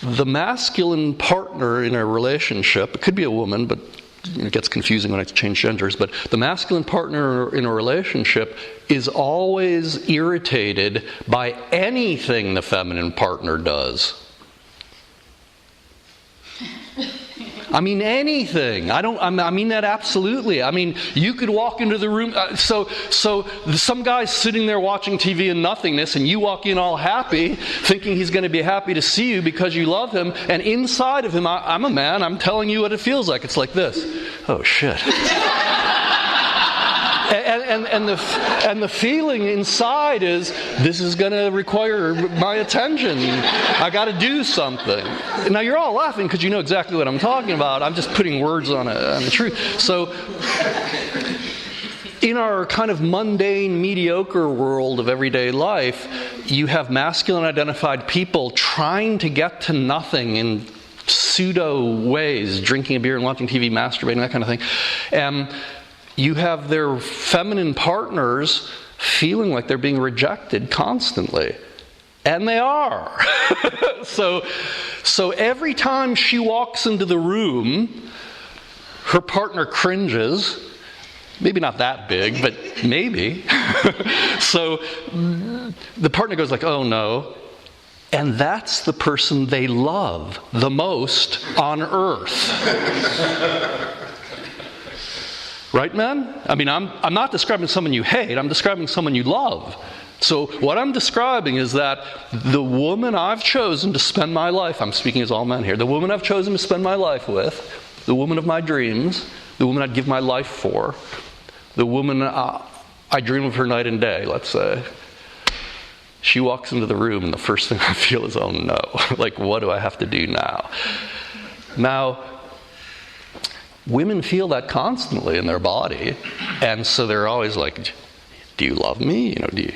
the masculine partner in a relationship, it could be a woman, but it gets confusing when I change genders, but the masculine partner in a relationship is always irritated by anything the feminine partner does. I mean anything. I mean that absolutely. I mean, you could walk into the room. So some guy's sitting there watching TV in nothingness, and you walk in all happy, thinking he's going to be happy to see you because you love him. And inside of him, I'm a man. I'm telling you what it feels like. It's like this. Oh shit. And the feeling inside is, this is going to require my attention. I got to do something. Now you're all laughing because you know exactly what I'm talking about. I'm just putting words on the truth. So in our kind of mundane, mediocre world of everyday life, you have masculine identified people trying to get to nothing in pseudo ways, drinking a beer and watching TV, masturbating, that kind of thing. And you have their feminine partners feeling like they're being rejected constantly. And they are. So every time she walks into the room, her partner cringes. Maybe not that big, but maybe. So the partner goes like, oh no. And that's the person they love the most on earth. Right, men? I mean, I'm not describing someone you hate. I'm describing someone you love. So what I'm describing is that the woman I've chosen to spend my life, I'm speaking as all men here, the woman I've chosen to spend my life with, the woman of my dreams, the woman I'd give my life for, the woman I dream of her night and day, let's say, she walks into the room and the first thing I feel is, oh no, like what do I have to do now? Now, women feel that constantly in their body, and so they're always like, do you love me? Do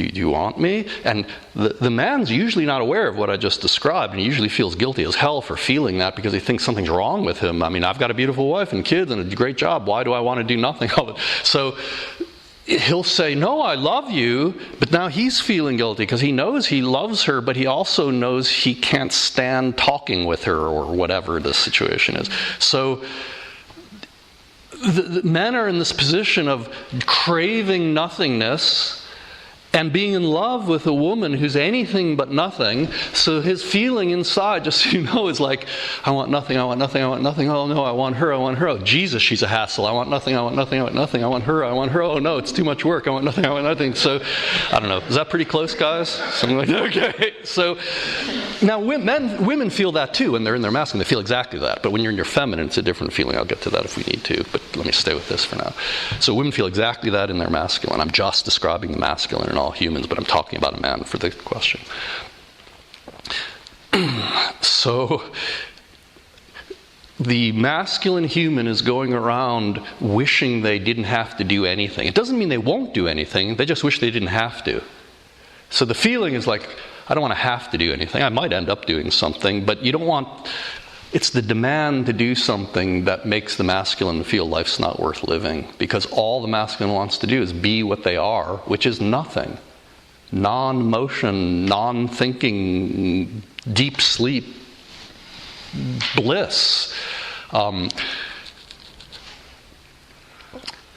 you want me? And the man's usually not aware of what I just described, and he usually feels guilty as hell for feeling that because he thinks something's wrong with him. I mean, I've got a beautiful wife and kids and a great job. Why do I want to do nothing of it? So he'll say, no, I love you, but now he's feeling guilty because he knows he loves her, but he also knows he can't stand talking with her or whatever the situation is. So the men are in this position of craving nothingness and being in love with a woman who's anything but nothing. So his feeling inside, just so you know, is like, I want nothing, I want nothing, I want nothing. Oh no, I want her, I want her. Oh Jesus, she's a hassle. I want nothing, I want nothing, I want nothing. I want her, I want her. Oh no, it's too much work. I want nothing, I want nothing. So, I don't know. Is that pretty close, guys? Something like that? Okay. So, now women feel that too when they're in their masculine. They feel exactly that. But when you're in your feminine, it's a different feeling. I'll get to that if we need to. But let me stay with this for now. So women feel exactly that in their masculine. I'm just describing the masculine in all humans, but I'm talking about a man for the question. So the masculine human is going around wishing they didn't have to do anything. It doesn't mean they won't do anything. They just wish they didn't have to. So the feeling is like, I don't want to have to do anything. I might end up doing something, but you don't want... It's the demand to do something that makes the masculine feel life's not worth living, because all the masculine wants to do is be what they are, which is nothing. Non-motion, non-thinking, deep sleep, bliss.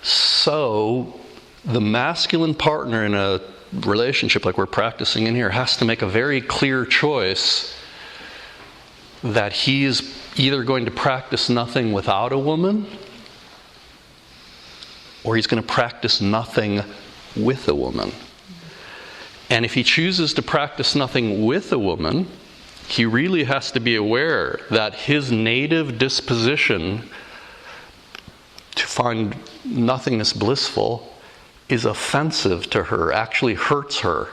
So the masculine partner in a relationship like we're practicing in here has to make a very clear choice that he is either going to practice nothing without a woman, or he's going to practice nothing with a woman. And if he chooses to practice nothing with a woman, he really has to be aware that his native disposition to find nothingness blissful is offensive to her, actually hurts her.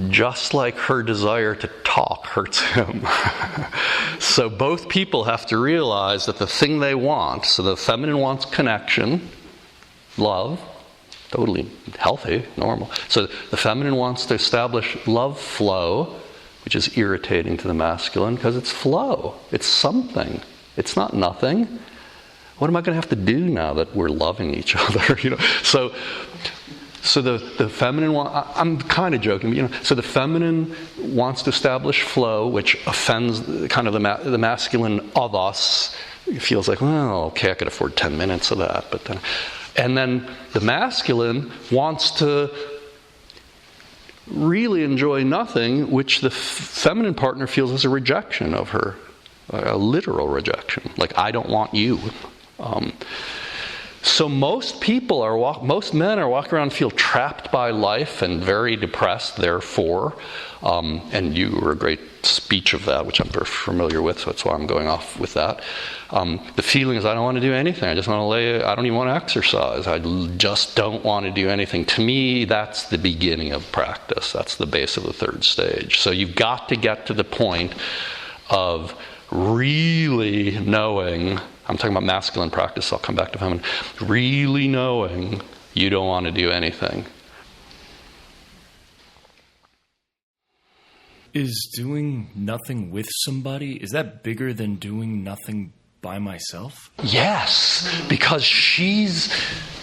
Just like her desire to talk hurts him. So both people have to realize that the thing they want, so the feminine wants connection, love, totally healthy, normal. So the feminine wants to establish love flow, which is irritating to the masculine because it's flow. It's something. It's not nothing. What am I going to have to do now that we're loving each other? So So the feminine, I'm kind of joking, but so the feminine wants to establish flow, which offends kind of the masculine of us. It feels like, well, okay, I could afford 10 minutes of that, but then, and then the masculine wants to really enjoy nothing, which the feminine partner feels as a rejection of her, a literal rejection, like I don't want you. So most men are walking around and feel trapped by life and very depressed, therefore. And you were a great speech of that, which I'm very familiar with, so that's why I'm going off with that. The feeling is I don't want to do anything. I just want to I don't even want to exercise. I just don't want to do anything. To me, that's the beginning of practice. That's the base of the third stage. So you've got to get to the point of really knowing, I'm talking about masculine practice, I'll come back to feminine, really knowing you don't want to do anything. Is doing nothing with somebody, is that bigger than doing nothing by myself? Yes, because she's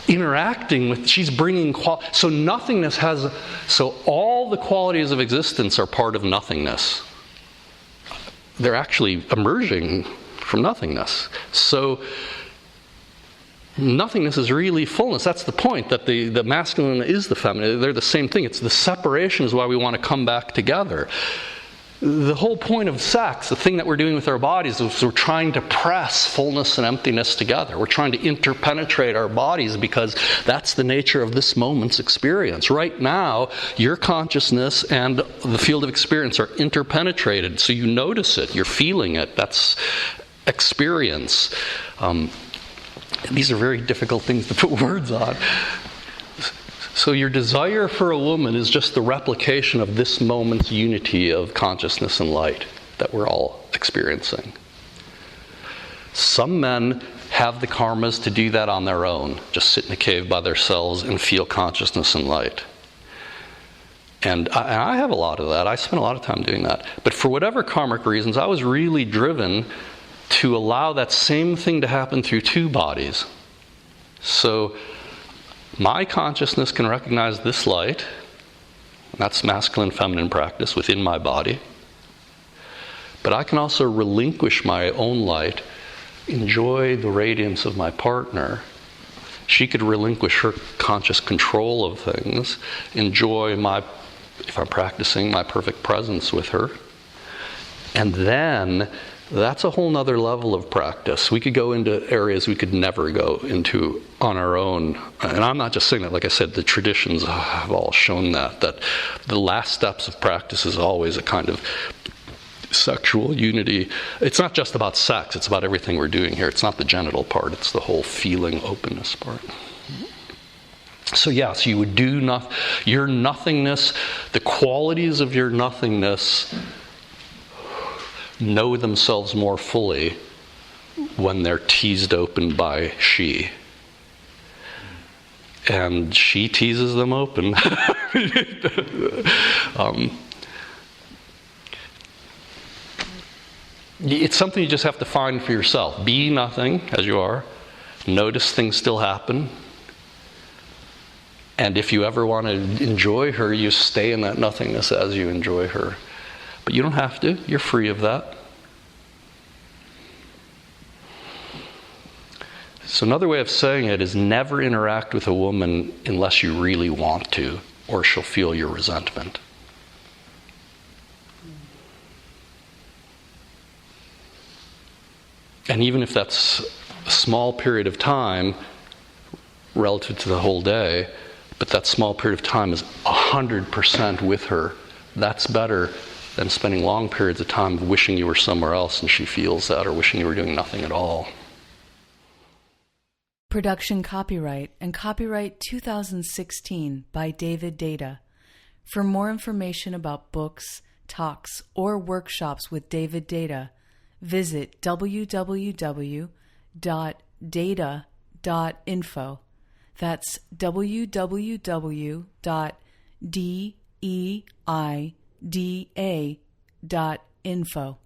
interacting with, she's bringing, so nothingness so all the qualities of existence are part of nothingness. They're actually emerging from nothingness. So nothingness is really fullness. That's the point, that the masculine is the feminine. They're the same thing. It's the separation is why we want to come back together. The whole point of sex, the thing that we're doing with our bodies, is we're trying to press fullness and emptiness together. We're trying to interpenetrate our bodies because that's the nature of this moment's experience. Right now, your consciousness and the field of experience are interpenetrated, so you notice it, you're feeling it. That's experience. These are very difficult things to put words on. So your desire for a woman is just the replication of this moment's unity of consciousness and light that we're all experiencing. Some men have the karmas to do that on their own, just sit in a cave by themselves and feel consciousness and light. And I have a lot of that. I spend a lot of time doing that. But for whatever karmic reasons, I was really driven to allow that same thing to happen through two bodies. So my consciousness can recognize this light. That's masculine, feminine practice within my body. But I can also relinquish my own light, enjoy the radiance of my partner. She could relinquish her conscious control of things, enjoy if I'm practicing, my perfect presence with her. And then that's a whole nother level of practice. We could go into areas we could never go into on our own. And I'm not just saying that, like I said, the traditions have all shown that the last steps of practice is always a kind of sexual unity. It's not just about sex, it's about everything we're doing here. It's not the genital part, it's the whole feeling openness part. So yes, you would do your nothingness, the qualities of your nothingness know themselves more fully when they're teased open by she. And she teases them open. It's something you just have to find for yourself. Be nothing, as you are. Notice things still happen. And if you ever want to enjoy her, you stay in that nothingness as you enjoy her. But you don't have to. You're free of that. So another way of saying it is never interact with a woman unless you really want to, or she'll feel your resentment. And even if that's a small period of time relative to the whole day, but that small period of time is 100% with her, that's better than spending long periods of time wishing you were somewhere else and she feels that, or wishing you were doing nothing at all. Production copyright and copyright 2016 by David Deida. For more information about books, talks, or workshops with David Deida, visit www.deida.info. That's www.deida.info.